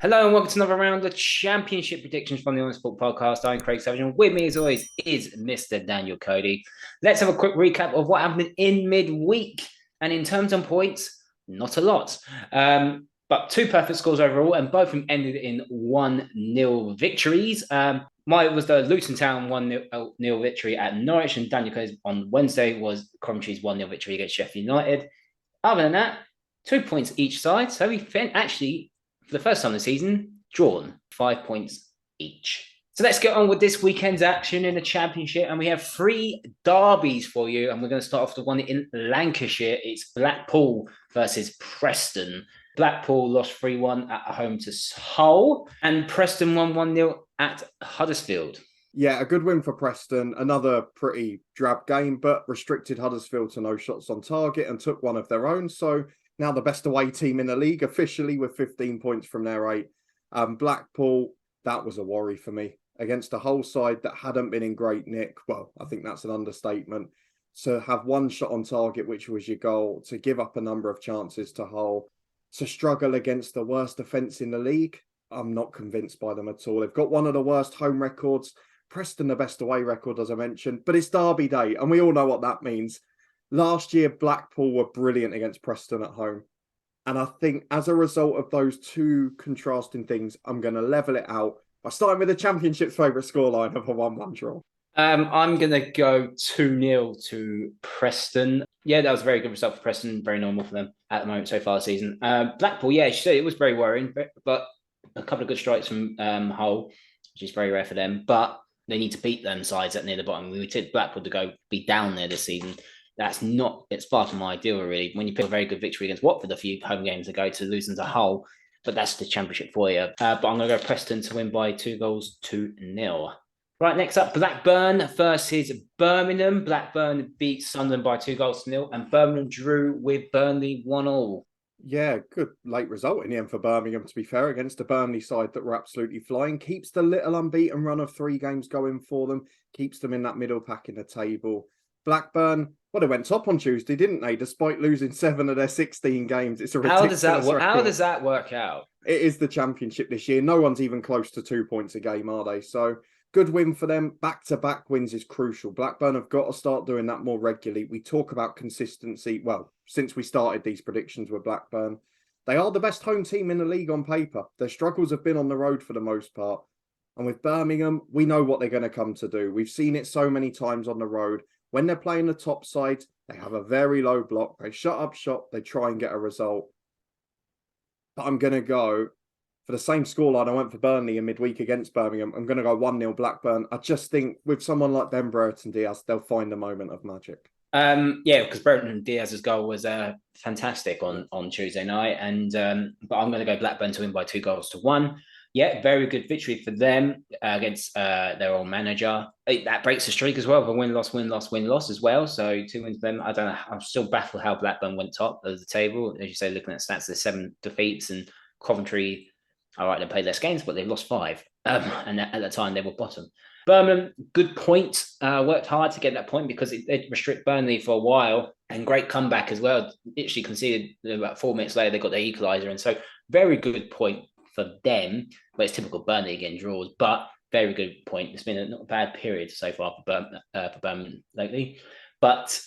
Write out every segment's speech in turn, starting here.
Hello and welcome to another round of Championship predictions from the Honest Sport Podcast. I'm Craig Savage, and with me, as always, is Mr. Daniel Cody. Let's have a quick recap of what happened in midweek. And in terms of points, not a lot. But two perfect scores overall, and both of them ended in 1-0 victories. Mine was the Luton Town 1-0 victory at Norwich, and Daniel Cody's on Wednesday was Coventry's 1-0 victory against Sheffield United. Other than that, 2 points each side. So we actually, for the first time this season, drawn 5 points each. So let's get on with this weekend's action in the Championship. And we have three derbies for you. And we're going to start off the one in Lancashire. It's Blackpool versus Preston. Blackpool lost 3-1 at home to Hull. And Preston won 1-0 at Huddersfield. Yeah, a good win for Preston. Another pretty drab game, but restricted Huddersfield to no shots on target and took one of their own. So now the best away team in the league officially with 15 points from their 8. Blackpool, that was a worry for me. Against a Hull side that hadn't been in great nick. Well, I think that's an understatement. To have one shot on target, which was your goal, to give up a number of chances to Hull, to struggle against the worst defence in the league, I'm not convinced by them at all. They've got one of the worst home records. Preston, the best away record, as I mentioned. But it's Derby Day, and we all know what that means. Last year, Blackpool were brilliant against Preston at home. And I think as a result of those two contrasting things, I'm going to level it out by starting with the Championship's favourite scoreline of a 1-1 draw. I'm going to go 2-0 to Preston. Yeah, that was a very good result for Preston. Very normal for them at the moment so far this season. Blackpool, yeah, she said it was very worrying, but a couple of good strikes from Hull, which is very rare for them. But they need to beat them sides at near the bottom. We tipped Blackpool to go be down there this season. It's far from ideal, really. When you pick a very good victory against Watford a few home games ago to losing to Hull, but that's the Championship for you. But I'm going to go Preston to win by 2-0. Right, next up, Blackburn versus Birmingham. Blackburn beat Sunderland by 2-0, and Birmingham drew with Burnley 1-1. Yeah, good late result in the end for Birmingham, to be fair, against a Burnley side that were absolutely flying. Keeps the little unbeaten run of 3 games going for them. Keeps them in that middle pack in the table. Blackburn, well, they went top on Tuesday, didn't they? Despite losing 7 of their 16 games. It's a ridiculous record. How does that work out? It is the Championship this year. No one's even close to 2 points a game, are they? So good win for them. Back-to-back wins is crucial. Blackburn have got to start doing that more regularly. We talk about consistency. Well, since we started these predictions with Blackburn, they are the best home team in the league on paper. Their struggles have been on the road for the most part. And with Birmingham, we know what they're going to come to do. We've seen it so many times on the road. When they're playing the top side, they have a very low block. They shut up shop. They try and get a result. But I'm going to go for the same scoreline I went for Burnley in midweek against Birmingham. I'm going to go 1-0 Blackburn. I just think with someone like Ben Brereton Diaz, they'll find a moment of magic. Yeah, because Brereton Diaz's goal was fantastic on Tuesday night. But I'm going to go Blackburn to win by 2-1. Yeah, very good victory for them against their old manager. That breaks the streak as well for win-loss as well. So 2 wins for them. I don't know. I'm still baffled how Blackburn went top of the table. As you say, looking at stats, there's 7 defeats, and Coventry, all right, they played less games, but they've lost 5. And at the time, they were bottom. Birmingham, good point. Worked hard to get that point because they restrict Burnley for a while. And great comeback as well. Literally conceded about 4 minutes later, they got their equaliser. And so very good point for them. But it's typical Burnley getting draws, but very good point. It's been not a bad period so far for Birmingham lately. But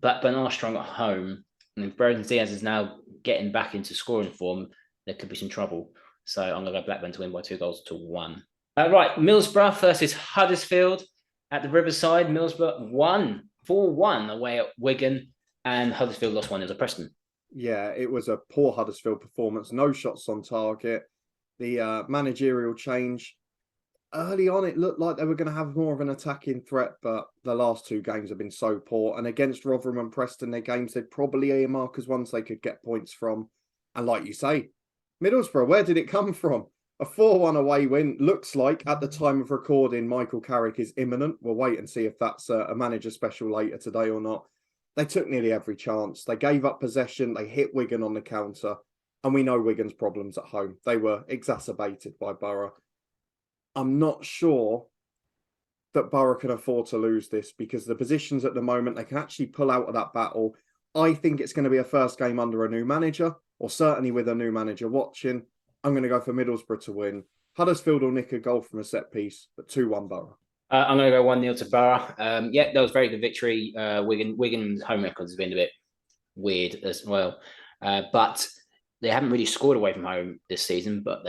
Blackburn are strong at home. And if Brereton Diaz is now getting back into scoring form, there could be some trouble. So I'm going to go Blackburn to win by 2-1. Right, Middlesbrough versus Huddersfield at the Riverside. Middlesbrough won 4-1 away at Wigan, and Huddersfield lost 1-0 to Preston. Yeah, it was a poor Huddersfield performance. No shots on target. The managerial change. Early on, it looked like they were going to have more of an attacking threat, but the last 2 games have been so poor. And against Rotherham and Preston, their games they'd probably earmark as ones they could get points from. And like you say, Middlesbrough, where did it come from? A 4-1 away win. Looks like, at the time of recording, Michael Carrick is imminent. We'll wait and see if that's a manager special later today or not. They took nearly every chance. They gave up possession. They hit Wigan on the counter. And we know Wigan's problems at home. They were exacerbated by Borough. I'm not sure that Borough can afford to lose this because the positions at the moment, they can actually pull out of that battle. I think it's going to be a first game under a new manager, or certainly with a new manager watching. I'm going to go for Middlesbrough to win. Huddersfield will nick a goal from a set piece, but 2-1 Borough. I'm going to go 1-0 to Borough. Yeah, that was a very good victory. Wigan's home record has been a bit weird as well. But they haven't really scored away from home this season, but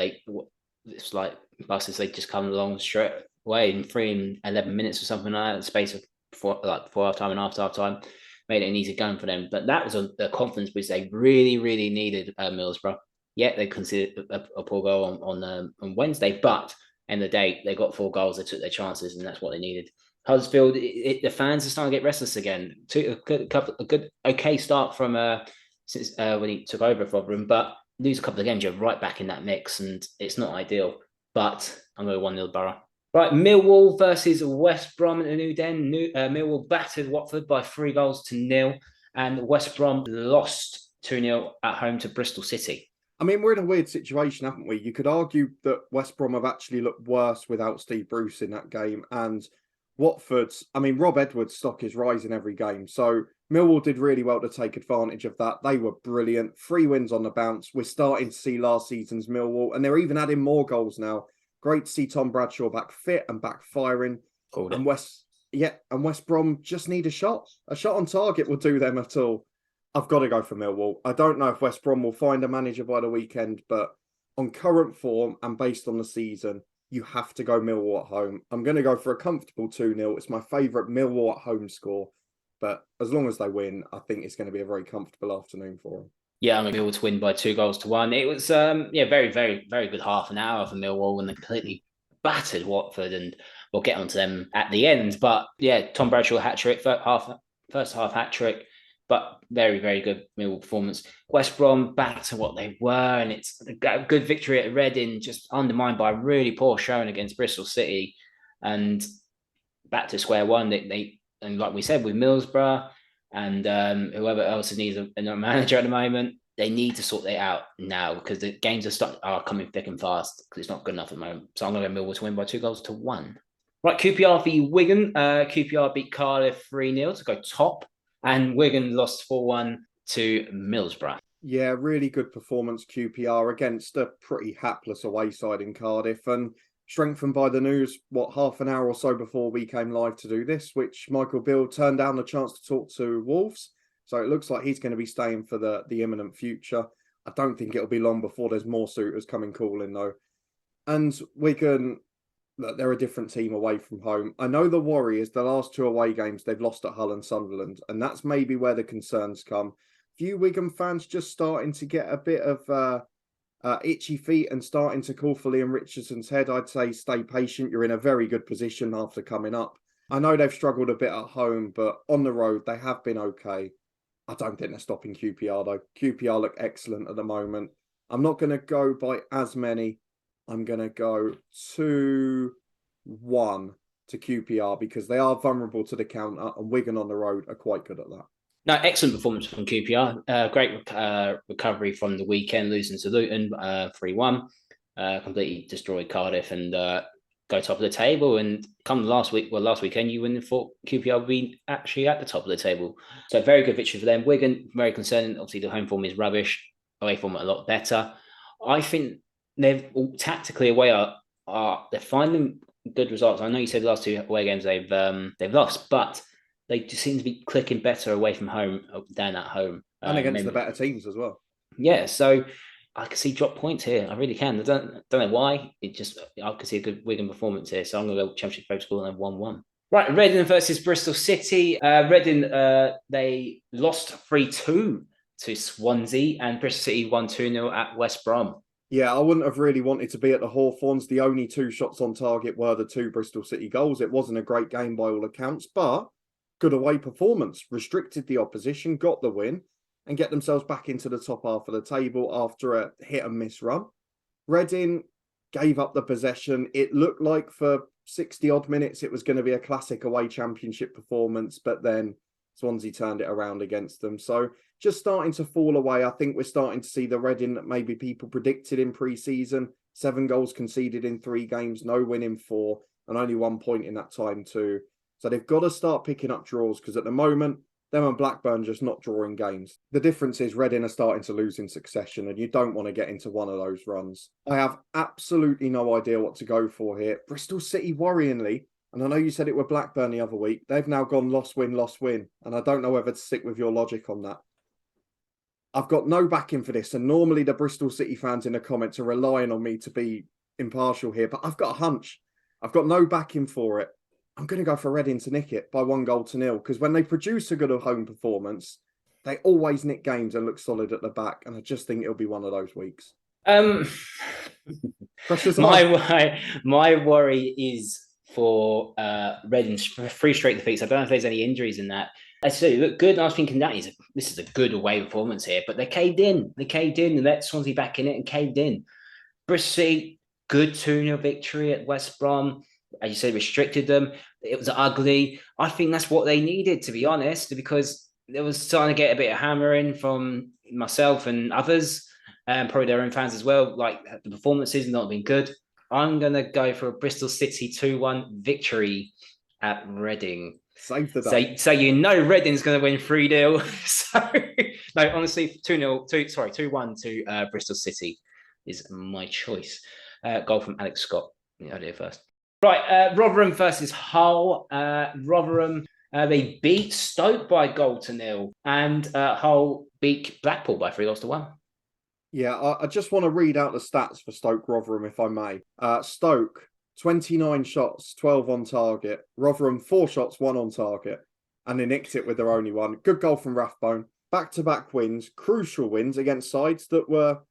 it's like buses, they just come along straight away in 3 and 11 minutes or something like that, in the space of before half time and after half time, made it an easy going for them. But that was a confidence which they really, really needed, Middlesbrough. Yeah, they conceded a poor goal on Wednesday, but end of the day, they got 4 goals, they took their chances, and that's what they needed. Huddersfield, the fans are starting to get restless again. A good, okay start from since when he took over for Rotherham, but lose a couple of games, you're right back in that mix, and it's not ideal. But I'm going to 1-0 Borough. Right, Millwall versus West Brom at the New Den. Millwall battered Watford by 3-0, and West Brom lost 2-0 at home to Bristol City. I mean, we're in a weird situation, haven't we? You could argue that West Brom have actually looked worse without Steve Bruce in that game. And Watford's, I mean, Rob Edwards' stock is rising every game. So Millwall did really well to take advantage of that. They were brilliant. 3 wins on the bounce. We're starting to see last season's Millwall, and they're even adding more goals now. Great to see Tom Bradshaw back fit and back firing. And West Brom just need a shot. A shot on target will do them at all. I've got to go for Millwall. I don't know if West Brom will find a manager by the weekend, but on current form and based on the season, you have to go Millwall at home. I'm going to go for a comfortable 2-0. It's my favourite Millwall at home score. But as long as they win, I think it's going to be a very comfortable afternoon for them. Yeah, I'm going to be able to win by 2-1. It was, very, very, very good half an hour for Millwall when they completely battered Watford, and we'll get onto them at the end. But yeah, Tom Bradshaw hat-trick, first half hat-trick. But very, very good Millwall performance. West Brom back to what they were, and it's a good victory at Reading, just undermined by a really poor showing against Bristol City, and back to square one. And like we said, with Middlesbrough and whoever else needs a manager at the moment, they need to sort that out now, because the games are coming thick and fast, because it's not good enough at the moment. So I'm going to go Millwall to win by 2-1. Right, QPR v Wigan. QPR beat Cardiff 3-0 to go top. And Wigan lost 4-1 to Middlesbrough. Yeah, really good performance, QPR, against a pretty hapless away side in Cardiff. And strengthened by the news, half an hour or so before we came live to do this, which Michael Beale turned down the chance to talk to Wolves. So it looks like he's going to be staying for the imminent future. I don't think it'll be long before there's more suitors coming calling, though. And Wigan, they're a different team away from home. I know the Warriors, the last 2 away games, they've lost at Hull and Sunderland, and that's maybe where the concerns come. Few Wigan fans just starting to get a bit of itchy feet and starting to call for Liam Richardson's head. I'd say stay patient. You're in a very good position after coming up. I know they've struggled a bit at home, but on the road, they have been okay. I don't think they're stopping QPR, though. QPR look excellent at the moment. I'm not going to go by as many. I'm going to go 2-1 to QPR, because they are vulnerable to the counter, and Wigan on the road are quite good at that. No, excellent performance from QPR. Great recovery from the weekend, losing to Luton 3-1. Completely destroyed Cardiff and go top of the table. And come last weekend, you wouldn't have thought QPR would be actually at the top of the table. So very good victory for them. Wigan, very concerning. Obviously, the home form is rubbish. Away form a lot better. I think they've tactically away they're finding good results. I know you said the last 2 away games they've lost, but they just seem to be clicking better away from home than at home. And against the better teams as well. Yeah, so I can see drop points here. I really can. I don't know why. I can see a good Wigan performance here. So I'm going to go Championship Folk School and 1-1. Right, Reading versus Bristol City. Reading, they lost 3-2 to Swansea, and Bristol City won 2-0 at West Brom. Yeah, I wouldn't have really wanted to be at the Hawthorns. The only 2 shots on target were the 2 Bristol City goals. It wasn't a great game by all accounts, but good away performance. Restricted the opposition, got the win, and get themselves back into the top half of the table after a hit and miss run. Reading gave up the possession. It looked like for 60 odd minutes it was going to be a classic away Championship performance, but then Swansea turned it around against them. So just starting to fall away. I think we're starting to see the Reading that maybe people predicted in pre-season. 7 goals conceded in 3 games, no win in 4, and only 1 point in that time too. So they've got to start picking up draws, because at the moment, Them and Blackburn just not drawing games. The difference is Reading are starting to lose in succession, and you don't want to get into one of those runs. I have absolutely no idea what to go for here. Bristol City, worryingly, and I know you said it were Blackburn the other week, they've now gone loss, win, and I don't know whether to stick with your logic on that. I've got no backing for this, and normally the Bristol City fans in the comments are relying on me to be impartial here, but I've got a hunch. I've got no backing for it. I'm going to go for Reading to nick it by 1-0 because when they produce a good home performance, they always nick games and look solid at the back, and I just think it'll be one of those weeks. Pressure's on. My worry is for Reading for 3 straight defeats. I don't know if there's any injuries in that. I say look good, and I was thinking this is a good away performance here, but they caved in. And let Swansea back in it and caved in. Bristol, good 2-0 victory at West Brom. As you said, restricted them. It was ugly. I think that's what they needed, to be honest, because it was starting to get a bit of hammering from myself and others, and probably their own fans as well. Like, the performances have not been good. I'm going to go for a Bristol City 2-1 victory at Reading. Save the day. So Reading's going to win 3-0. So, no, honestly, 2-1 to Bristol City is my choice. Goal from Alex Scott. I did it first. Right, Rotherham versus Hull. Rotherham, they beat Stoke by 1-0, and Hull beat Blackpool by 3-1. Yeah, I just want to read out the stats for Stoke Rotherham, if I may. Stoke, 29 shots, 12 on target. Rotherham, 4 shots, 1 on target. And they nicked it with their only one. Good goal from Rathbone. Back-to-back wins, crucial wins against sides that were,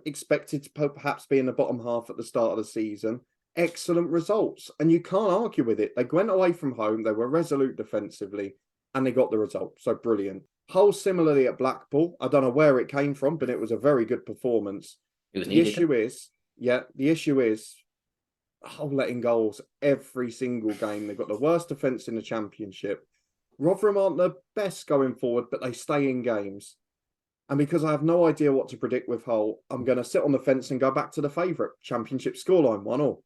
expected to perhaps be in the bottom half at the start of the season. Excellent results. And you can't argue with it. They went away from home. They were resolute defensively, and they got the result. So brilliant. Hull similarly at Blackpool. I don't know where it came from, but it was a very good performance. It was needed. The issue is Hull letting goals every single game. They've got the worst defence in the Championship. Rotherham aren't the best going forward, but they stay in games. And because I have no idea what to predict with Hull, I'm going to sit on the fence and go back to the favourite. Championship scoreline, 1-1.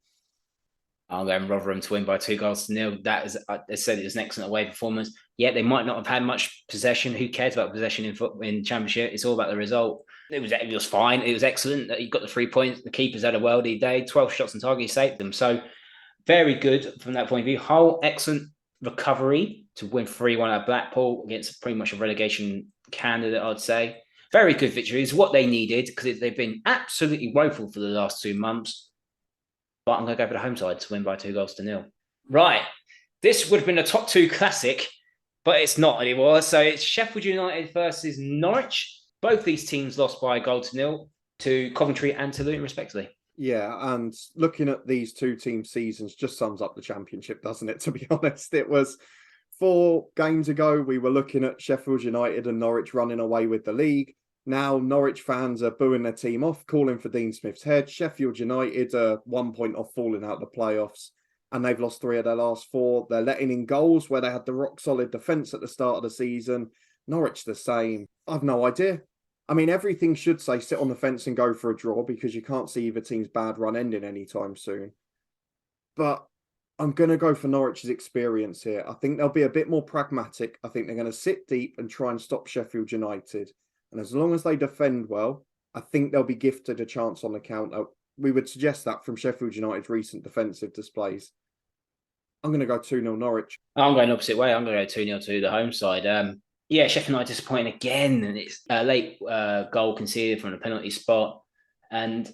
I'm going Rotherham to win by 2-0. That is, I said, it was an excellent away performance. Yeah, they might not have had much possession. Who cares about possession in Championship? It's all about the result. It was fine. It was excellent. You got the 3 points. The keepers had a worldy day. 12 shots on target. He saved them. So very good from that point of view. Hull, excellent recovery to win 3-1 at Blackpool against pretty much a relegation candidate, I'd say. Very good victory. It's what they needed because they've been absolutely woeful for the last 2 months. But I'm going to go for the home side to win by 2-0. Right. This would have been a top 2 classic, but it's not anymore. So it's Sheffield United versus Norwich. Both these teams lost by 1-0 to Coventry and to Luton, respectively. Yeah, and looking at these 2 team seasons just sums up the Championship, doesn't it? To be honest, it was 4 games ago, we were looking at Sheffield United and Norwich running away with the league. Now, Norwich fans are booing their team off, calling for Dean Smith's head. Sheffield United are 1 point off falling out of the playoffs, and they've lost 3 of their last 4. They're letting in goals where they had the rock-solid defence at the start of the season. Norwich the same. I've no idea. I mean, everything should say sit on the fence and go for a draw because you can't see either team's bad run ending anytime soon. But I'm going to go for Norwich's experience here. I think they'll be a bit more pragmatic. I think they're going to sit deep and try and stop Sheffield United. And as long as they defend well, I think they'll be gifted a chance on the counter. We would suggest that from Sheffield United's recent defensive displays. I'm going to go 2-0 Norwich. I'm going opposite way. I'm going to go 2-0 to the home side. Sheffield United disappointing again. And it's a late goal conceded from a penalty spot. And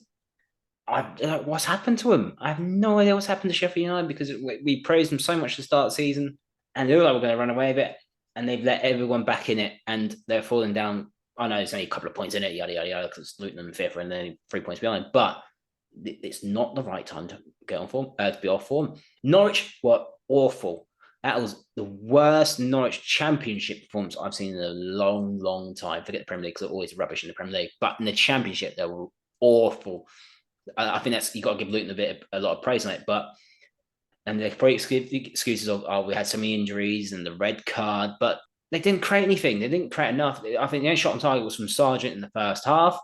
what's happened to them? I have no idea what's happened to Sheffield United because we praised them so much to start the season. And they look like we're going to run away with it. And they've let everyone back in it. And they're falling down. I know there's only a couple of points in it, yada, yada, yada, because Luton and 5th and then 3 points behind. But it's not the right time to get on form, to be off form. Norwich were awful. That was the worst Norwich Championship performance I've seen in a long, long time. Forget the Premier League because they're always rubbish in the Premier League. But in the Championship, they were awful. I think you got to give Luton a lot of praise on it. And they probably excuses of, we had so many injuries and the red card. But they didn't create anything. They didn't create enough. I think the only shot on target was from Sargent in the first half.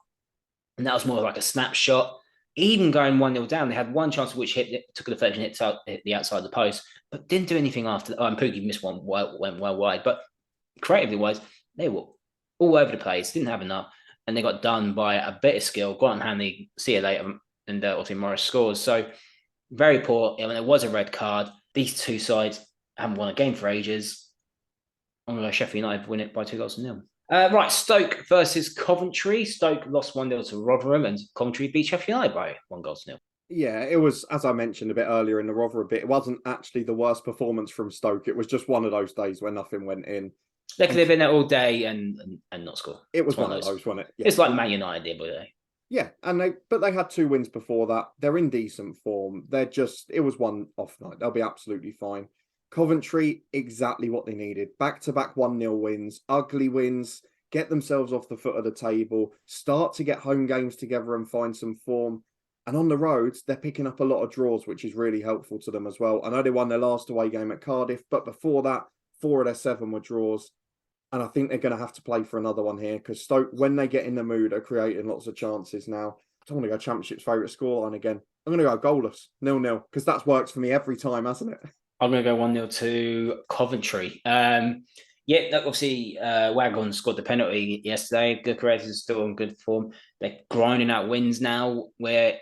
And that was more like a snapshot. Even going 1-0 down, they had one chance which took a deflection, hit the outside of the post, but didn't do anything after. And Pookie missed one, went well wide. But creatively wise, they were all over the place, didn't have enough, and they got done by a bit of skill. Grant Hanley, see you later, and obviously Morris scores. So very poor. I mean, it was a red card. These two sides haven't won a game for ages. I'm going to go Sheffield United win it by 2-0. Right, Stoke versus Coventry. Stoke lost 1-0 to Rotherham, and Coventry beat Sheffield United by 1-0. Yeah, it was, as I mentioned a bit earlier in the Rotherham bit, it wasn't actually the worst performance from Stoke. It was just one of those days where nothing went in. They could have been there all day and not score. It was one of those, wasn't it? Yeah. It's like Man United the other day. Yeah, but they had 2 wins before that. They're in decent form. It was one off night. They'll be absolutely fine. Coventry, exactly what they needed. Back-to-back 1-0 wins, ugly wins, get themselves off the foot of the table, start to get home games together and find some form. And on the roads, they're picking up a lot of draws, which is really helpful to them as well. I know they won their last away game at Cardiff, but before that, 4 of their 7 were draws. And I think they're going to have to play for another one here because Stoke, when they get in the mood, are creating lots of chances now. I don't want to go Championship's favourite scoreline again. I'm going to go goalless, 0-0, because that's worked for me every time, hasn't it? I'm going to go 1-0 to Coventry. Obviously, Wagon scored the penalty yesterday. Gyökeres is still in good form. They're grinding out wins now, where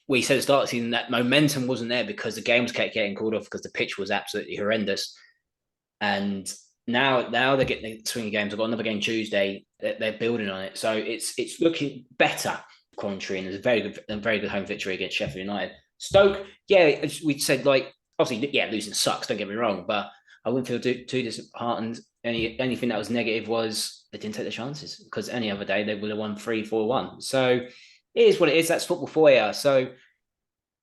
we said at the start of the season that momentum wasn't there because the games kept getting called off because the pitch was absolutely horrendous. And now they're getting the swing of games. I've got another game Tuesday. They're building on it. So it's looking better, Coventry, and there's a very good home victory against Sheffield United. Stoke, as we said, obviously, losing sucks, don't get me wrong, but I wouldn't feel too disheartened. Anything that was negative was they didn't take the chances, because any other day they would have won 3-4-1. So it is what it is. That's football for you. So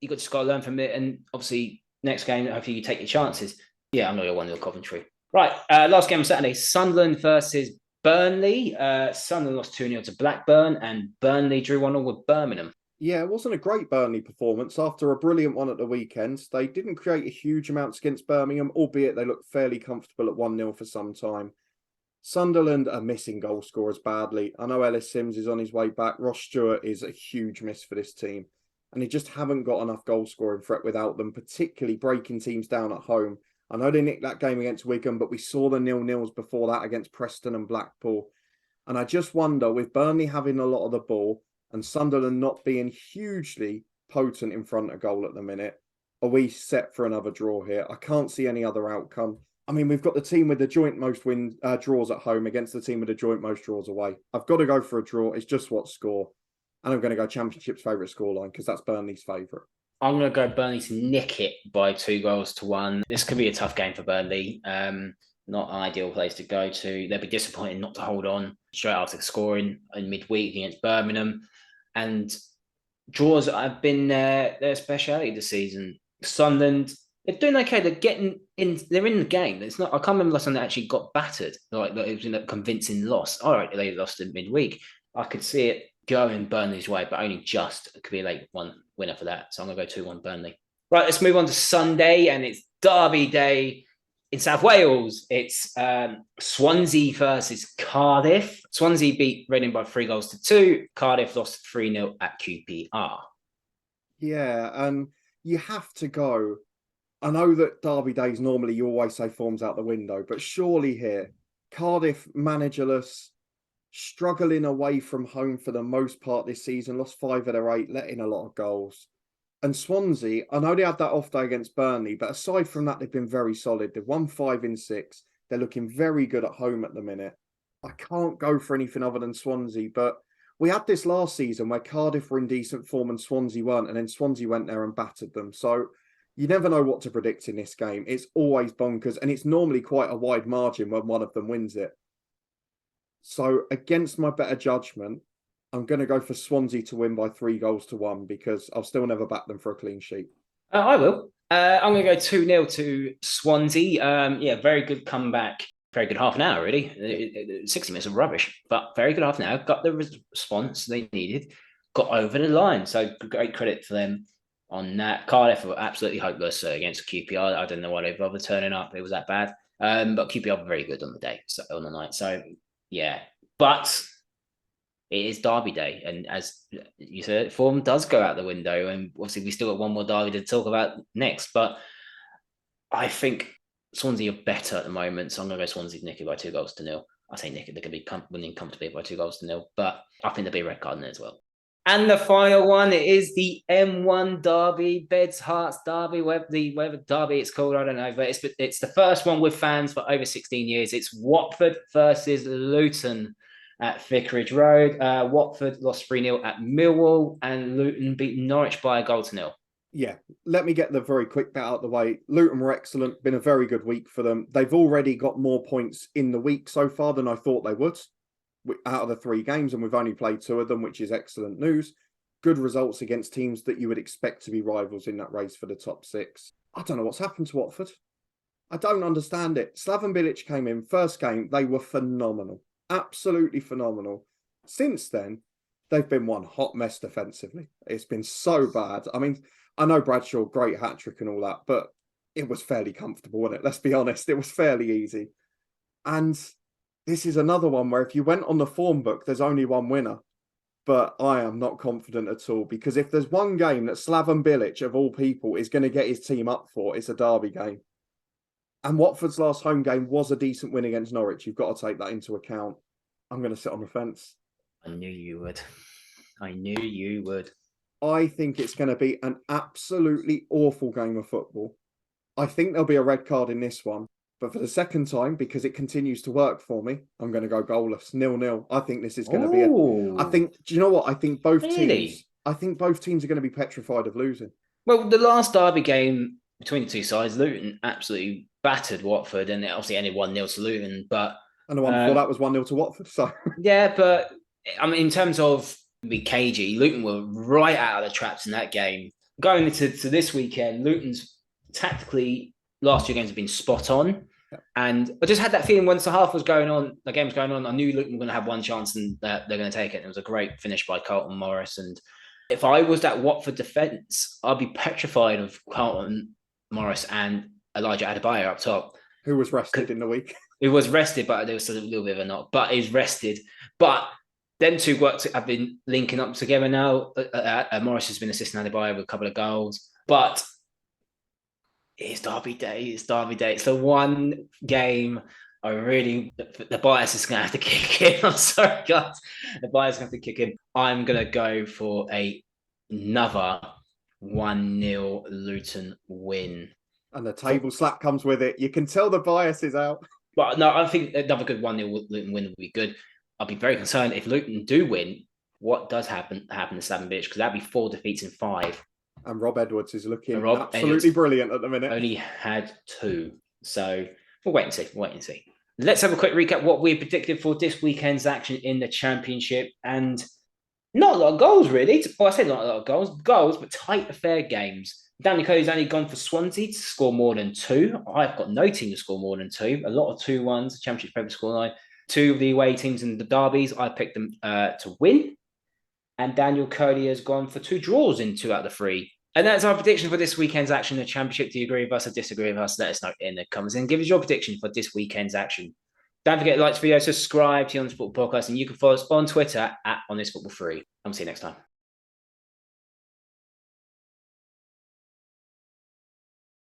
you just got to learn from it. And obviously, next game, hopefully you take your chances. Yeah, I'm going to 1-0 Coventry. Right, last game on Saturday, Sunderland versus Burnley. Sunderland lost 2-0 to Blackburn, and Burnley drew 1-1 with Birmingham. Yeah, it wasn't a great Burnley performance. After a brilliant one at the weekend, they didn't create a huge amounts against Birmingham, albeit they looked fairly comfortable at 1-0 for some time. Sunderland are missing goal scorers badly. I know Ellis Sims is on his way back. Ross Stewart is a huge miss for this team. And they just haven't got enough goal scoring threat without them, particularly breaking teams down at home. I know they nicked that game against Wigan, but we saw the 0-0s before that against Preston and Blackpool. And I just wonder, with Burnley having a lot of the ball and Sunderland not being hugely potent in front of goal at the minute, are we set for another draw here? I can't see any other outcome. I mean, we've got the team with the joint most draws at home against the team with the joint most draws away. I've got to go for a draw. It's just what score. And I'm going to go Championship's favourite scoreline because that's Burnley's favourite. I'm going to go Burnley to nick it by 2-1. This could be a tough game for Burnley. Not an ideal place to go to. They'll be disappointed not to hold on straight after scoring in midweek against Birmingham. And draws have been their speciality this season. Sunderland, they're doing okay. They're getting in. They're in the game. It's not. I can't remember last time they actually got battered. Like it was a convincing loss. All right, they lost in midweek. I could see it going Burnley's way, but only just. It could be like one winner for that. So I'm going to go 2-1 Burnley. Right, let's move on to Sunday, and it's Derby Day in South Wales. It's Swansea versus Cardiff. Swansea beat Reading by 3-2. Cardiff lost 3-0 at QPR. Yeah, and you have to go. I know that Derby days, normally you always say form's out the window, but surely here, Cardiff managerless, struggling away from home for the most part this season, lost 5 of their 8, letting a lot of goals. And Swansea, I know they had that off day against Burnley, but aside from that, they've been very solid. They've won 5 in 6. They're looking very good at home at the minute. I can't go for anything other than Swansea, but we had this last season where Cardiff were in decent form and Swansea weren't, and then Swansea went there and battered them. So you never know what to predict in this game. It's always bonkers, and it's normally quite a wide margin when one of them wins it. So against my better judgment, I'm going to go for Swansea to win by 3-1 because I'll still never back them for a clean sheet. I will. I'm going to go 2-0 to Swansea. Very good comeback. Very good half an hour, really. 60 minutes of rubbish, but very good half an hour. Got the response they needed. Got over the line. So great credit for them on that. Cardiff were absolutely hopeless against QPR. I don't know why they bothered turning up. It was that bad. But QPR were very good on the day, on the night. So, yeah. But it is Derby Day. And as you said, form does go out the window. And obviously, we still got one more derby to talk about next. But I think Swansea are better at the moment, so I'm going to go Swansea to nick it by 2-0. I say nick it, they're going to be winning comfortably by 2-0, but I think there'll be a red card in there as well. And the final one is the M1 derby, Beds Hearts derby, whatever derby it's called, I don't know, but it's the first one with fans for over 16 years. It's Watford versus Luton at Vicarage Road. Watford lost 3-0 at Millwall, and Luton beat Norwich by 1-0. Yeah, let me get the very quick bit out of the way. Luton were excellent, been a very good week for them. They've already got more points in the week so far than I thought they would out of the 3 games, and we've only played 2 of them, which is excellent news. Good results against teams that you would expect to be rivals in that race for the top 6. I don't know what's happened to Watford. I don't understand it. Slaven Bilic came in, first game, they were phenomenal. Absolutely phenomenal. Since then, they've been one hot mess defensively. It's been so bad. I mean, I know Bradshaw, great hat-trick and all that, but it was fairly comfortable, wasn't it? Let's be honest, it was fairly easy. And this is another one where if you went on the form book, there's only one winner. But I am not confident at all, because if there's one game that Slaven Bilic, of all people, is going to get his team up for, it's a derby game. And Watford's last home game was a decent win against Norwich. You've got to take that into account. I'm going to sit on the fence. I knew you would. I knew you would. I think it's going to be an absolutely awful game of football. I think there'll be a red card in this one. But for the second time, because it continues to work for me, I'm going to go goalless, 0-0. I think this is going to be do you know what? I think both teams are going to be petrified of losing. Well, the last derby game between the two sides, Luton absolutely battered Watford, and it obviously ended 1-0 to Luton. And the one before that was 1-0 to Watford. So yeah, but I mean, in terms of be cagey, Luton were right out of the traps in that game. Going into this weekend, Luton's tactically last 2 games have been spot on. Yeah. And I just had that feeling once the game was going on, I knew Luton were going to have one chance and that they're going to take it. And it was a great finish by Carlton Morris. And if I was that Watford defence, I'd be petrified of Carlton Morris and Elijah Adebayo up top. Who was rested in the week. Who was rested, but there was a little bit of a knock. But he's rested. But them two have been linking up together now. Morris has been assisting Adebayo with a couple of goals. But it's derby day. It's the one game the bias is going to have to kick in. I'm sorry, guys. The bias is going to have to kick in. I'm going to go for another 1-0 Luton win. And the table slap comes with it. You can tell the bias is out. But no, I think another good 1-0 Luton win would be good. I'll be very concerned if Luton do win. What does happen to Slaven Bilic? Because that'd be 4 defeats in 5. And Rob Edwards is looking absolutely brilliant at the minute. Only had 2. So we'll wait and see. Let's have a quick recap what we predicted for this weekend's action in the Championship. And not a lot of goals, really. Well, I say not a lot of goals, but tight affair games. Danny Cody's only gone for Swansea to score more than 2. I've got no team to score more than 2. A lot of 2-1s, the Championship favourite scoreline. 2 of the away teams in the derbies, I picked them to win. And Daniel Cody has gone for 2 draws in 2 out of the 3. And that's our prediction for this weekend's action in the Championship. Do you agree with us or disagree with us? Let us know in the comments and give us your prediction for this weekend's action. Don't forget to like this video, subscribe to the On This Football Podcast, and you can follow us on Twitter at On This Football Free. I'll see you next time.